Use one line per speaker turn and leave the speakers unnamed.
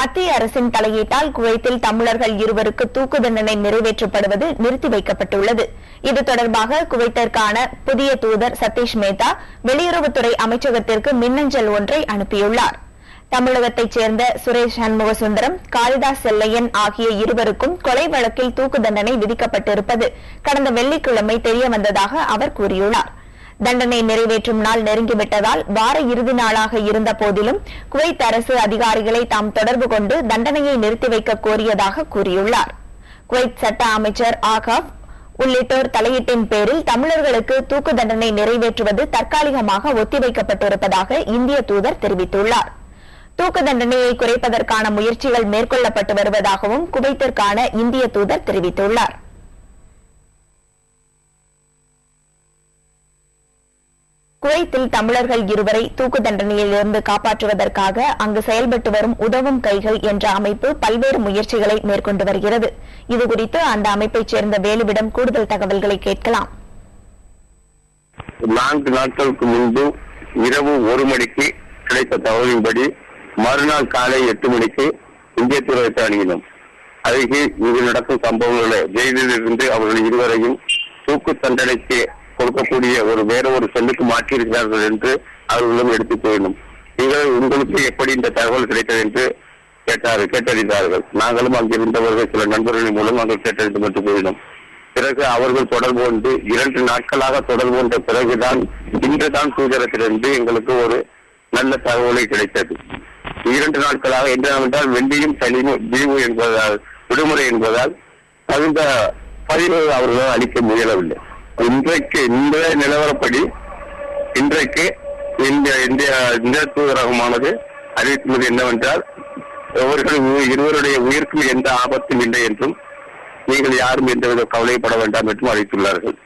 மத்திய அரசின் தலையீட்டால் குவைத்தில் தமிழர்கள் இருவருக்கு தூக்கு தண்டனை நிறைவேற்றப்படுவது நிறுத்தி வைக்கப்பட்டுள்ளது. இது தொடர்பாக குவைத்திற்கான புதிய தூதர் சதீஷ் மேத்தா வெளியுறவுத்துறை அமைச்சகத்திற்கு மின்னஞ்சல் ஒன்றை அனுப்பியுள்ளார். தமிழகத்தைச் சேர்ந்த சுரேஷ் சண்முகசுந்தரம், காளிதாஸ் செல்லையன் ஆகிய இருவருக்கும் கொலை வழக்கில் தூக்கு தண்டனை விதிக்கப்பட்டிருப்பது கடந்த வெள்ளிக்கிழமை தெரியவந்ததாக அவர் கூறியுள்ளார். தண்டனை நிறைவேற்றும் நாள் நெருங்கிவிட்டதால் வார இறுதி நாளாக இருந்த போதிலும் குவைத் அரசு அதிகாரிகளை தாம் தொடர்பு கொண்டு தண்டனையை நிறுத்தி வைக்க கோரியதாக கூறியுள்ளார். குவைத் சட்ட அமைச்சர் ஆகாப் உள்ளிட்டோர் தலையீட்டின் பேரில் தமிழர்களுக்கு தூக்கு தண்டனை நிறைவேற்றுவது தற்காலிகமாக ஒத்திவைக்கப்பட்டிருப்பதாக இந்திய தூதர் தெரிவித்துள்ளார். தூக்கு தண்டனையை குறைப்பதற்கான முயற்சிகள் மேற்கொள்ளப்பட்டு வருவதாகவும் குவைத்திற்கான இந்திய தூதர் தெரிவித்துள்ளார். குவைத்தில் தமிழர்கள் இருவரை தூக்கு தண்டனையிலிருந்து காப்பாற்றுவதற்காக அங்கு செயல்பட்டு வரும் உதவும் கைகள் என்ற அமைப்பு பல்வேறு முயற்சிகளை மேற்கொண்டு வருகிறது. இதுகுறித்து அந்த அமைப்பைச் சேர்ந்த வேலுவிடம் கூடுதல் தகவல்களை கேட்கலாம்.
4 நாட்களுக்கு முன்பு இரவு 1 மணிக்கு கிடைத்த தகவலின்படி மறுநாள் காலை 8 மணிக்கு இந்திய தூதரகத்தை அணுகினோம். அருகே இங்கு நடக்கும் சம்பவங்களை ஜெயிலில் இருந்து அவர்கள் இருவரையும் தூக்கு தண்டனைக்கு கொடுக்கக்கூடிய வேற ஒரு செல்லுக்கு மாற்றியிருக்கிறார்கள் என்று அவர்களும் எடுத்து போயிடும். நீங்கள் உங்களுக்கு எப்படி இந்த தகவல் கிடைத்தது என்று கேட்டறிந்தார்கள். நாங்களும் அங்கிருந்தவர்கள் சில நண்பர்களின் மூலம் நாங்கள் கேட்டறிந்து மட்டும் போயிடும். பிறகு அவர்கள் தொடர்பு கொண்டு 2 நாட்களாக தொடர்பு கொண்ட பிறகுதான் இன்றுதான் தூதரத்திலிருந்து எங்களுக்கு ஒரு நல்ல தகவலை கிடைத்தது. 2 நாட்களாக என்னவென்றால் வெள்ளியும் சனியும் லீவு என்பதால், விடுமுறை என்பதால் தகுந்த பதிவு அவர்களால் அளிக்க முயலவில்லை. இன்றைக்கு இந்த நிலவரப்படி இன்றைக்கு இந்திய தூதரகமானது அறிவித்துள்ளது என்னவென்றால் இருவருடைய உயிருக்கு எந்த ஆபத்தும் இல்லை என்றும் நீங்கள் யாரும் எந்தவித கவலைப்பட வேண்டாம் என்றும் அறிவித்துள்ளார்கள்.